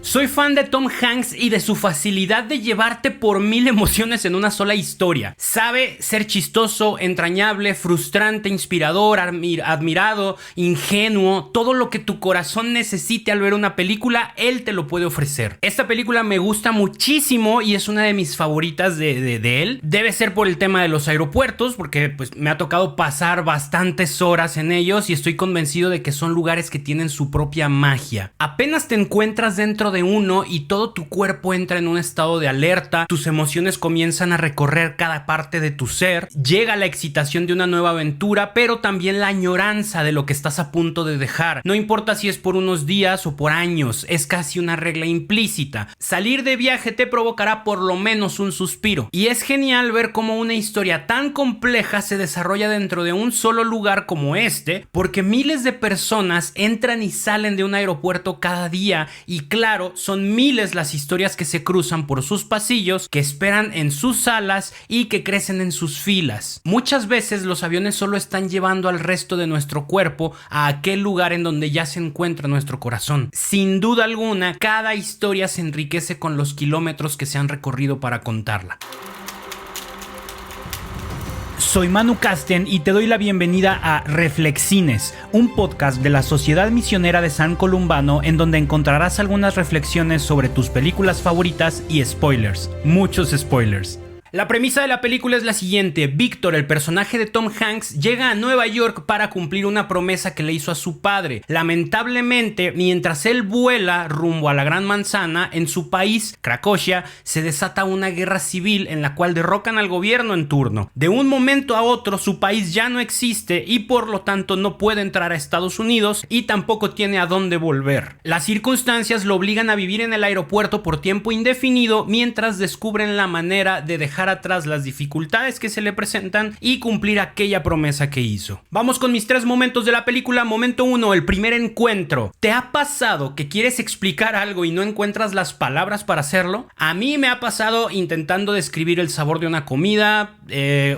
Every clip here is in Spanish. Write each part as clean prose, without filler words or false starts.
Soy fan de Tom Hanks y de su facilidad de llevarte por 1000 emociones en una sola historia. Sabe ser chistoso, entrañable, frustrante, inspirador, admirado, ingenuo. Todo lo que tu corazón necesite al ver una película, él te lo puede ofrecer. Esta película me gusta muchísimo y es una de mis favoritas de él. Debe ser por el tema de los aeropuertos, porque pues me ha tocado pasar bastantes horas en ellos y estoy convencido de que son lugares que tienen su propia magia. Apenas te encuentras dentro de uno y todo tu cuerpo entra en un estado de alerta, tus emociones comienzan a recorrer cada parte de tu ser, llega la excitación de una nueva aventura, pero también la añoranza de lo que estás a punto de dejar. No importa si es por unos días o por años, es casi una regla implícita. Salir de viaje te provocará por lo menos un suspiro. Y es genial ver cómo una historia tan compleja se desarrolla dentro de un solo lugar como este, porque miles de personas entran y salen de un aeropuerto cada día y claro, son miles las historias que se cruzan por sus pasillos, que esperan en sus salas y que crecen en sus filas. Muchas veces los aviones solo están llevando al resto de nuestro cuerpo a aquel lugar en donde ya se encuentra nuestro corazón. Sin duda alguna, cada historia se enriquece con los kilómetros que se han recorrido para contarla. Soy Manu Casten y te doy la bienvenida a Reflexines, un podcast de la Sociedad Misionera de San Columbano en donde encontrarás algunas reflexiones sobre tus películas favoritas y spoilers, muchos spoilers. La premisa de la película es la siguiente. Víctor, el personaje de Tom Hanks, llega a Nueva York para cumplir una promesa que le hizo a su padre. Lamentablemente, mientras él vuela rumbo a la Gran Manzana, en su país, Cracovia, se desata una guerra civil en la cual derrocan al gobierno en turno. De un momento a otro, su país ya no existe y por lo tanto no puede entrar a Estados Unidos y tampoco tiene a dónde volver. Las circunstancias lo obligan a vivir en el aeropuerto por tiempo indefinido mientras descubren la manera de dejar atrás las dificultades que se le presentan y cumplir aquella promesa que hizo. Vamos con mis 3 momentos de la película. Momento 1, el primer encuentro. ¿Te ha pasado que quieres explicar algo y no encuentras las palabras para hacerlo? A mí me ha pasado intentando describir el sabor de una comida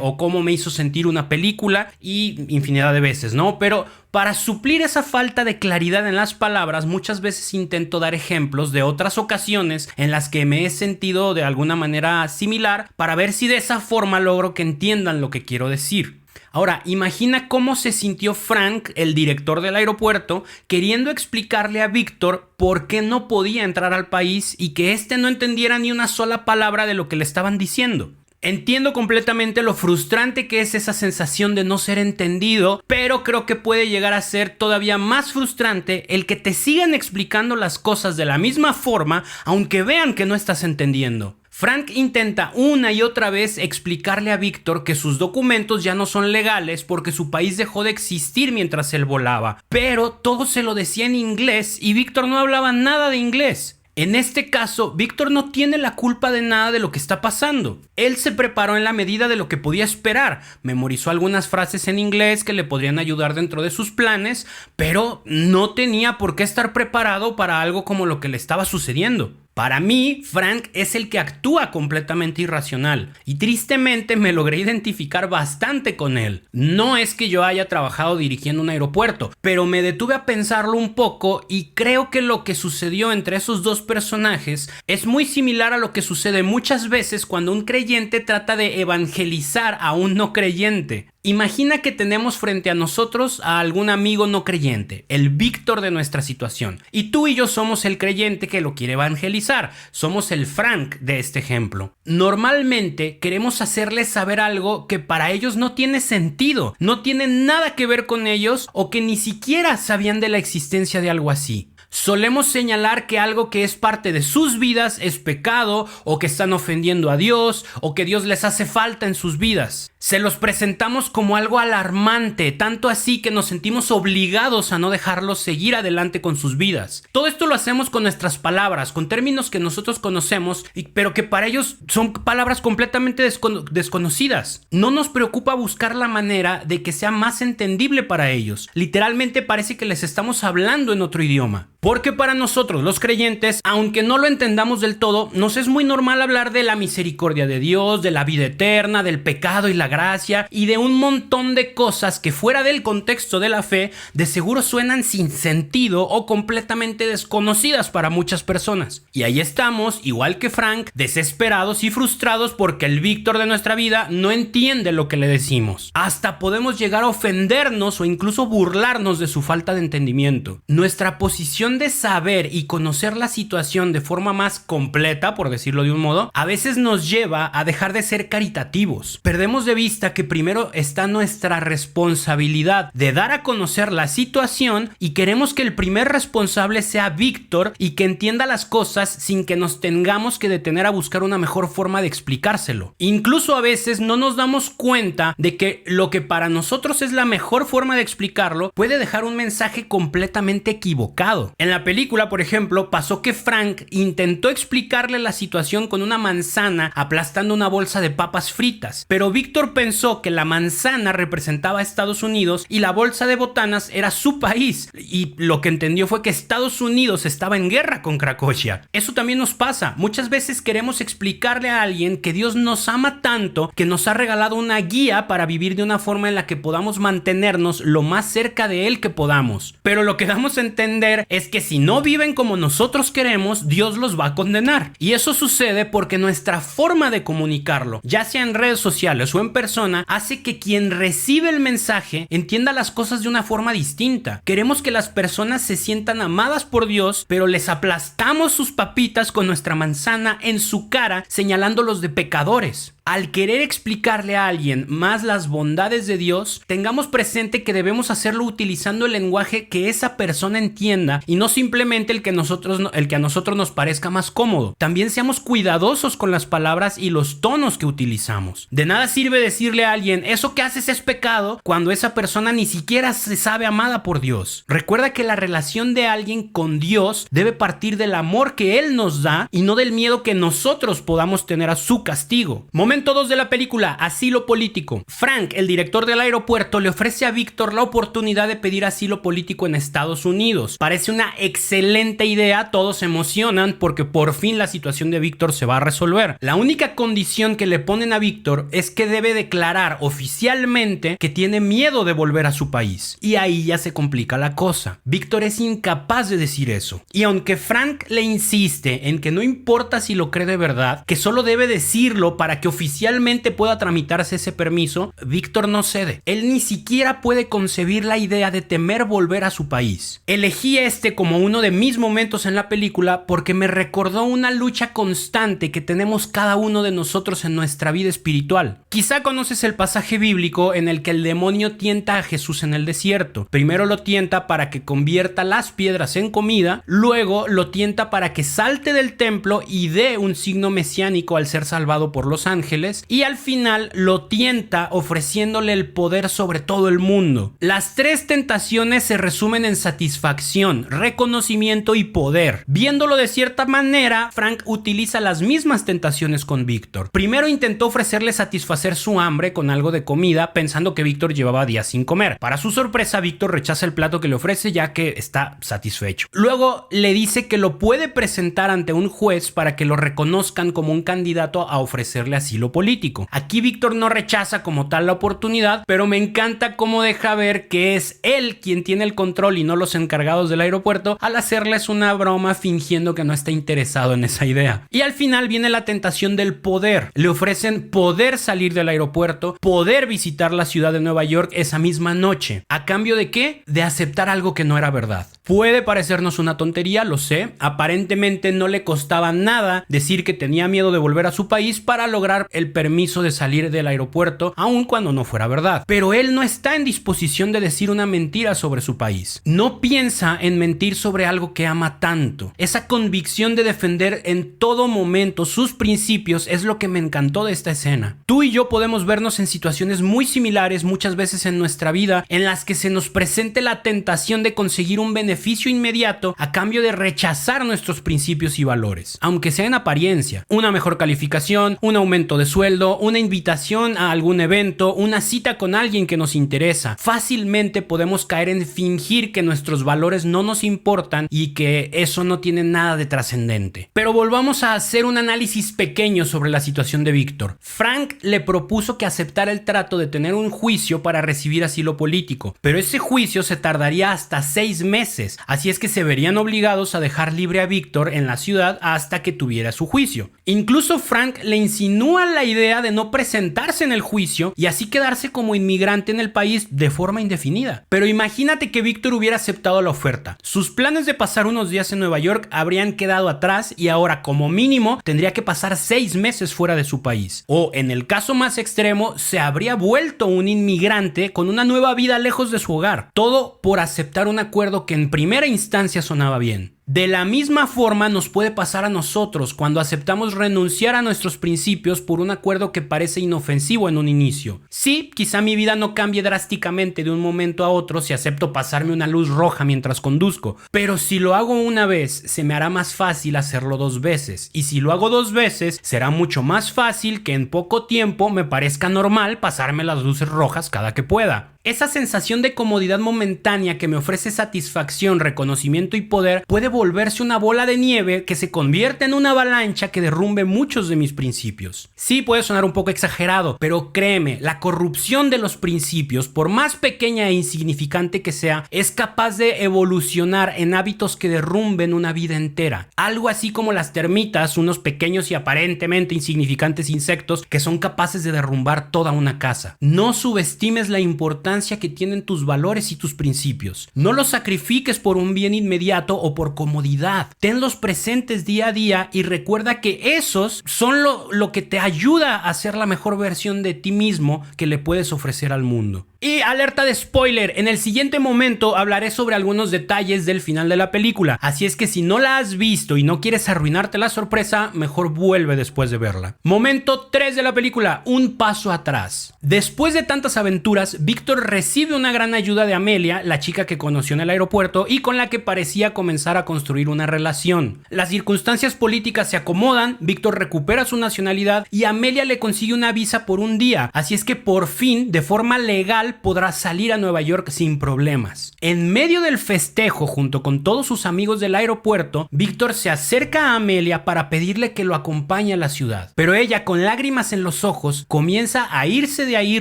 o cómo me hizo sentir una película y infinidad de veces, ¿no? Pero para suplir esa falta de claridad en las palabras, muchas veces intento dar ejemplos de otras ocasiones en las que me he sentido de alguna manera similar para ver si de esa forma logro que entiendan lo que quiero decir. Ahora, imagina cómo se sintió Frank, el director del aeropuerto, queriendo explicarle a Víctor por qué no podía entrar al país y que éste no entendiera ni una sola palabra de lo que le estaban diciendo. Entiendo completamente lo frustrante que es esa sensación de no ser entendido, pero creo que puede llegar a ser todavía más frustrante el que te sigan explicando las cosas de la misma forma, aunque vean que no estás entendiendo. Frank intenta una y otra vez explicarle a Víctor que sus documentos ya no son legales porque su país dejó de existir mientras él volaba, pero todo se lo decía en inglés y Víctor no hablaba nada de inglés. En este caso, Víctor no tiene la culpa de nada de lo que está pasando. Él se preparó en la medida de lo que podía esperar, memorizó algunas frases en inglés que le podrían ayudar dentro de sus planes, pero no tenía por qué estar preparado para algo como lo que le estaba sucediendo. Para mí, Frank es el que actúa completamente irracional y tristemente me logré identificar bastante con él. No es que yo haya trabajado dirigiendo un aeropuerto, pero me detuve a pensarlo un poco y creo que lo que sucedió entre esos dos personajes es muy similar a lo que sucede muchas veces cuando un creyente trata de evangelizar a un no creyente. Imagina que tenemos frente a nosotros a algún amigo no creyente, el Víctor de nuestra situación, y tú y yo somos el creyente que lo quiere evangelizar, somos el Frank de este ejemplo. Normalmente queremos hacerles saber algo que para ellos no tiene sentido, no tiene nada que ver con ellos o que ni siquiera sabían de la existencia de algo así. Solemos señalar que algo que es parte de sus vidas es pecado o que están ofendiendo a Dios o que Dios les hace falta en sus vidas. Se los presentamos como algo alarmante, tanto así que nos sentimos obligados a no dejarlos seguir adelante con sus vidas. Todo esto lo hacemos con nuestras palabras, con términos que nosotros conocemos, pero que para ellos son palabras completamente desconocidas. No nos preocupa buscar la manera de que sea más entendible para ellos. Literalmente parece que les estamos hablando en otro idioma. Porque para nosotros los creyentes, aunque no lo entendamos del todo, nos es muy normal hablar de la misericordia de Dios, de la vida eterna, del pecado y la gracia y de un montón de cosas que fuera del contexto de la fe de seguro suenan sin sentido o completamente desconocidas para muchas personas. Y ahí estamos, igual que Frank, desesperados y frustrados porque el Víctor de nuestra vida no entiende lo que le decimos. Hasta podemos llegar a ofendernos o incluso burlarnos de su falta de entendimiento. Nuestra posición de saber y conocer la situación de forma más completa, por decirlo de un modo, a veces nos lleva a dejar de ser caritativos. Perdemos de vista que primero está nuestra responsabilidad de dar a conocer la situación y queremos que el primer responsable sea Víctor y que entienda las cosas sin que nos tengamos que detener a buscar una mejor forma de explicárselo. Incluso a veces no nos damos cuenta de que lo que para nosotros es la mejor forma de explicarlo puede dejar un mensaje completamente equivocado. En la película, por ejemplo, pasó que Frank intentó explicarle la situación con una manzana aplastando una bolsa de papas fritas, pero Víctor pensó que la manzana representaba a Estados Unidos y la bolsa de botanas era su país, y lo que entendió fue que Estados Unidos estaba en guerra con Cracovia. Eso también nos pasa. Muchas veces queremos explicarle a alguien que Dios nos ama tanto que nos ha regalado una guía para vivir de una forma en la que podamos mantenernos lo más cerca de Él que podamos. Pero lo que damos a entender es que si no viven como nosotros queremos, Dios los va a condenar. Y eso sucede porque nuestra forma de comunicarlo, ya sea en redes sociales o en persona, hace que quien recibe el mensaje entienda las cosas de una forma distinta. Queremos que las personas se sientan amadas por Dios, pero les aplastamos sus papitas con nuestra manzana en su cara, señalándolos de pecadores. Al querer explicarle a alguien más las bondades de Dios, tengamos presente que debemos hacerlo utilizando el lenguaje que esa persona entienda y no simplemente el que a nosotros nos parezca más cómodo. También seamos cuidadosos con las palabras y los tonos que utilizamos. De nada sirve decirle a alguien, eso que haces es pecado, cuando esa persona ni siquiera se sabe amada por Dios. Recuerda que la relación de alguien con Dios debe partir del amor que Él nos da y no del miedo que nosotros podamos tener a su castigo. Momento 2 de la película, asilo político. Frank, el director del aeropuerto, le ofrece a Víctor la oportunidad de pedir asilo político en Estados Unidos. Parece una excelente idea, todos se emocionan porque por fin la situación de Víctor se va a resolver. La única condición que le ponen a Víctor es que debe declarar oficialmente que tiene miedo de volver a su país. Y ahí ya se complica la cosa. Víctor es incapaz de decir eso. Y aunque Frank le insiste en que no importa si lo cree de verdad, que solo debe decirlo para que oficialmente pueda tramitarse ese permiso, Víctor no cede. Él ni siquiera puede concebir la idea de temer volver a su país. Elegí este como uno de mis momentos en la película porque me recordó una lucha constante que tenemos cada uno de nosotros en nuestra vida espiritual. Quizá conoces el pasaje bíblico en el que el demonio tienta a Jesús en el desierto. Primero lo tienta para que convierta las piedras en comida, luego lo tienta para que salte del templo y dé un signo mesiánico al ser salvado por los ángeles, y al final lo tienta ofreciéndole el poder sobre todo el mundo. Las tres tentaciones se resumen en satisfacción, reconocimiento y poder. Viéndolo de cierta manera, Frank utiliza las mismas tentaciones con Víctor. Primero intentó ofrecerle satisfacer su hambre con algo de comida, pensando que Víctor llevaba días sin comer. Para su sorpresa, Víctor rechaza el plato que le ofrece ya que está satisfecho. Luego le dice que lo puede presentar ante un juez para que lo reconozcan como un candidato a ofrecerle asilo político. Aquí Víctor no rechaza como tal la oportunidad, pero me encanta cómo deja ver que es él quien tiene el control y no los encargados del aeropuerto, al hacerles una broma fingiendo que no está interesado en esa idea. Y al final viene la tentación del poder. Le ofrecen poder salir del aeropuerto, poder visitar la ciudad de Nueva York esa misma noche. ¿A cambio de qué? De aceptar algo que no era verdad. Puede parecernos una tontería, lo sé. Aparentemente no le costaba nada decir que tenía miedo de volver a su país para lograr el permiso de salir del aeropuerto, aun cuando no fuera verdad. Pero él no está en disposición de decir una mentira sobre su país. No piensa en mentir sobre algo que ama tanto. Esa convicción de defender en todo momento sus principios es lo que me encantó de esta escena. Tú y yo yo podemos vernos en situaciones muy similares muchas veces en nuestra vida, en las que se nos presente la tentación de conseguir un beneficio inmediato a cambio de rechazar nuestros principios y valores, aunque sea en apariencia. Una mejor calificación, un aumento de sueldo, una invitación a algún evento, una cita con alguien que nos interesa. Fácilmente podemos caer en fingir que nuestros valores no nos importan y que eso no tiene nada de trascendente. Pero volvamos a hacer un análisis pequeño sobre la situación de Víctor. Frank le propuso que aceptara el trato de tener un juicio para recibir asilo político, pero ese juicio se tardaría hasta 6 meses, así es que se verían obligados a dejar libre a Víctor en la ciudad hasta que tuviera su juicio. Incluso Frank le insinúa la idea de no presentarse en el juicio y así quedarse como inmigrante en el país de forma indefinida. Pero imagínate que Víctor hubiera aceptado la oferta. Sus planes de pasar unos días en Nueva York habrían quedado atrás y ahora como mínimo tendría que pasar 6 meses fuera de su país. O en el caso más extremo, se habría vuelto un inmigrante con una nueva vida lejos de su hogar. Todo por aceptar un acuerdo que en primera instancia sonaba bien. De la misma forma nos puede pasar a nosotros cuando aceptamos renunciar a nuestros principios por un acuerdo que parece inofensivo en un inicio. Sí, quizá mi vida no cambie drásticamente de un momento a otro si acepto pasarme una luz roja mientras conduzco, pero si lo hago una vez, se me hará más fácil hacerlo 2 veces, y si lo hago 2 veces, será mucho más fácil que en poco tiempo me parezca normal pasarme las luces rojas cada que pueda. Esa sensación de comodidad momentánea que me ofrece satisfacción, reconocimiento y poder puede volverse una bola de nieve que se convierte en una avalancha que derrumbe muchos de mis principios. Sí, puede sonar un poco exagerado, pero créeme, la corrupción de los principios, por más pequeña e insignificante que sea, es capaz de evolucionar en hábitos que derrumben una vida entera. Algo así como las termitas, unos pequeños y aparentemente insignificantes insectos que son capaces de derrumbar toda una casa. No subestimes la importancia que tienen tus valores y tus principios. No los sacrifiques por un bien inmediato o por comodidad. Tenlos presentes día a día y recuerda que esos son lo que te ayuda a ser la mejor versión de ti mismo que le puedes ofrecer al mundo. Y alerta de spoiler, en el siguiente momento hablaré sobre algunos detalles del final de la película, así es que si no la has visto y no quieres arruinarte la sorpresa, mejor vuelve después de verla. Momento 3 de la película, un paso atrás. Después de tantas aventuras, Víctor recibe una gran ayuda de Amelia, la chica que conoció en el aeropuerto y con la que parecía comenzar a construir una relación. Las circunstancias políticas se acomodan, Víctor recupera su nacionalidad y Amelia le consigue una visa por un día, así es que por fin, de forma legal, podrá salir a Nueva York sin problemas. En medio del festejo, junto con todos sus amigos del aeropuerto, Víctor se acerca a Amelia para pedirle que lo acompañe a la ciudad. Pero ella, con lágrimas en los ojos, comienza a irse de ahí,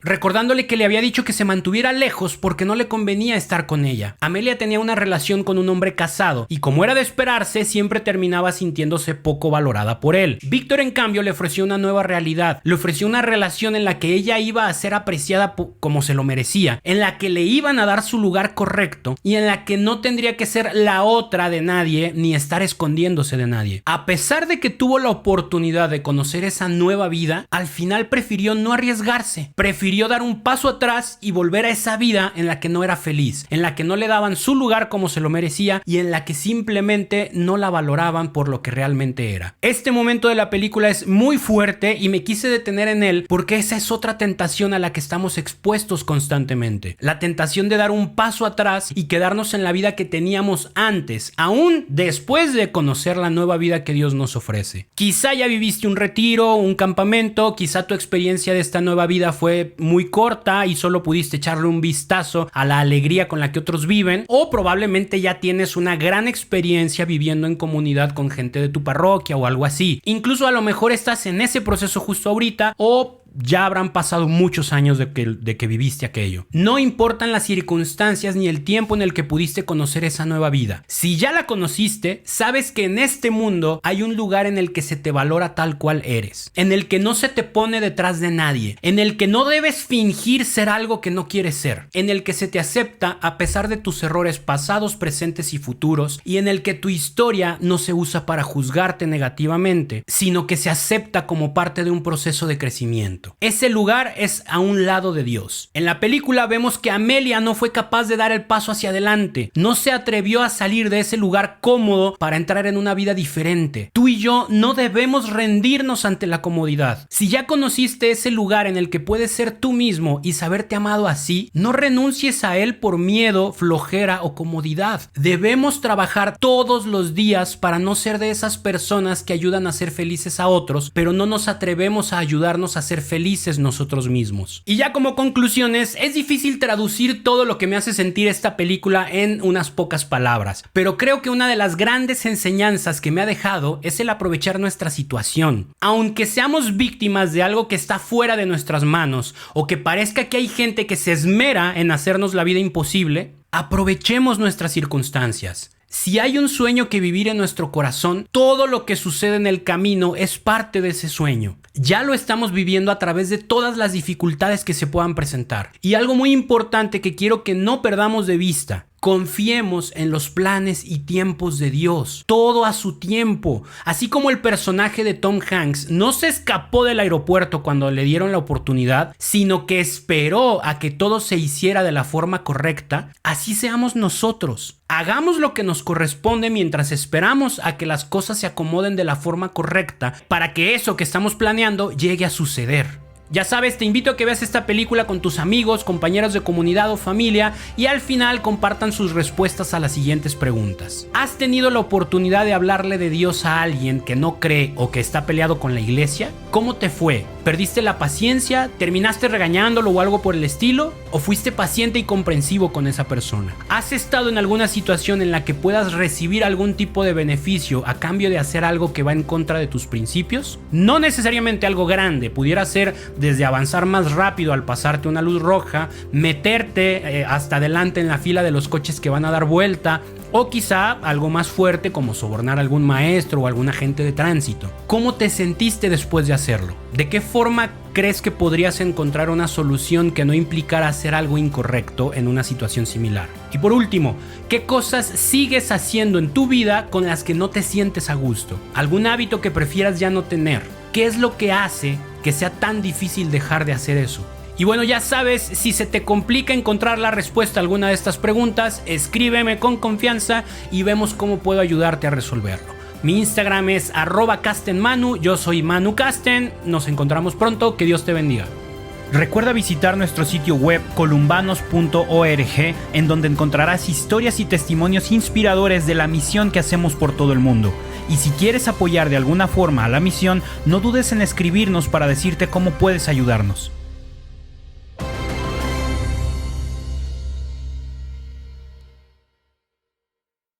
recordándole que le había dicho que se mantuviera lejos porque no le convenía estar con ella. Amelia tenía una relación con un hombre casado y, como era de esperarse, siempre terminaba sintiéndose poco valorada por él. Víctor, en cambio, le ofreció una nueva realidad. Le ofreció una relación en la que ella iba a ser apreciada como se lo merecía, en la que le iban a dar su lugar correcto y en la que no tendría que ser la otra de nadie ni estar escondiéndose de nadie. A pesar de que tuvo la oportunidad de conocer esa nueva vida, al final prefirió no arriesgarse, prefirió dar un paso atrás y volver a esa vida en la que no era feliz, en la que no le daban su lugar como se lo merecía y en la que simplemente no la valoraban por lo que realmente era. Este momento de la película es muy fuerte y me quise detener en él porque esa es otra tentación a la que estamos expuestos constantemente. La tentación de dar un paso atrás y quedarnos en la vida que teníamos antes, aún después de conocer la nueva vida que Dios nos ofrece. Quizá ya viviste un retiro, un campamento, quizá tu experiencia de esta nueva vida fue muy corta y solo pudiste echarle un vistazo a la alegría con la que otros viven, o probablemente ya tienes una gran experiencia viviendo en comunidad con gente de tu parroquia o algo así. Incluso a lo mejor estás en ese proceso justo ahorita o ya habrán pasado muchos años de que viviste aquello. No importan las circunstancias ni el tiempo en el que pudiste conocer esa nueva vida. Si ya la conociste, sabes que en este mundo hay un lugar en el que se te valora tal cual eres, en el que no se te pone detrás de nadie, en el que no debes fingir ser algo que no quieres ser, en el que se te acepta a pesar de tus errores pasados, presentes y futuros, y en el que tu historia no se usa para juzgarte negativamente, sino que se acepta como parte de un proceso de crecimiento. aeropuerto. Ese lugar es a un lado de Dios. En la película vemos que Amelia no fue capaz de dar el paso hacia adelante. No se atrevió a salir de ese lugar cómodo para entrar en una vida diferente. Tú y yo no debemos rendirnos ante la comodidad. Si ya conociste ese lugar en el que puedes ser tú mismo y saberte amado así, no renuncies a él por miedo, flojera o comodidad. Debemos trabajar todos los días para no ser de esas personas que ayudan a ser felices a otros, pero no nos atrevemos a ayudarnos a ser felices nosotros mismos. Y ya como conclusiones, es difícil traducir todo lo que me hace sentir esta película en unas pocas palabras, pero creo que una de las grandes enseñanzas que me ha dejado es el aprovechar nuestra situación. Aunque seamos víctimas de algo que está fuera de nuestras manos o que parezca que hay gente que se esmera en hacernos la vida imposible, aprovechemos nuestras circunstancias. Si hay un sueño que vivir en nuestro corazón, todo lo que sucede en el camino es parte de ese sueño. Ya lo estamos viviendo a través de todas las dificultades que se puedan presentar. Y algo muy importante que quiero que no perdamos de vista: confiemos en los planes y tiempos de Dios, todo a su tiempo. Así como el personaje de Tom Hanks no se escapó del aeropuerto cuando le dieron la oportunidad, sino que esperó a que todo se hiciera de la forma correcta, así seamos nosotros. Hagamos lo que nos corresponde mientras esperamos a que las cosas se acomoden de la forma correcta para que eso que estamos planeando llegue a suceder. Ya sabes, te invito a que veas esta película con tus amigos, compañeros de comunidad o familia y al final compartan sus respuestas a las siguientes preguntas. ¿Has tenido la oportunidad de hablarle de Dios a alguien que no cree o que está peleado con la iglesia? ¿Cómo te fue? ¿Perdiste la paciencia? ¿Terminaste regañándolo o algo por el estilo? ¿O fuiste paciente y comprensivo con esa persona? ¿Has estado en alguna situación en la que puedas recibir algún tipo de beneficio a cambio de hacer algo que va en contra de tus principios? No necesariamente algo grande, pudiera ser desde avanzar más rápido al pasarte una luz roja, meterte hasta adelante en la fila de los coches que van a dar vuelta, o quizá algo más fuerte como sobornar a algún maestro o algún agente de tránsito. ¿Cómo te sentiste después de hacerlo? ¿De qué forma crees que podrías encontrar una solución que no implicara hacer algo incorrecto en una situación similar? Y por último, ¿qué cosas sigues haciendo en tu vida con las que no te sientes a gusto? ¿Algún hábito que prefieras ya no tener? ¿Qué es lo que hace que sea tan difícil dejar de hacer eso? Y bueno, ya sabes, si se te complica encontrar la respuesta a alguna de estas preguntas, escríbeme con confianza y vemos cómo puedo ayudarte a resolverlo. Mi Instagram es @castenmanu, yo soy Manu Casten, nos encontramos pronto, que Dios te bendiga. Recuerda visitar nuestro sitio web columbanos.org, en donde encontrarás historias y testimonios inspiradores de la misión que hacemos por todo el mundo. Y si quieres apoyar de alguna forma a la misión, no dudes en escribirnos para decirte cómo puedes ayudarnos.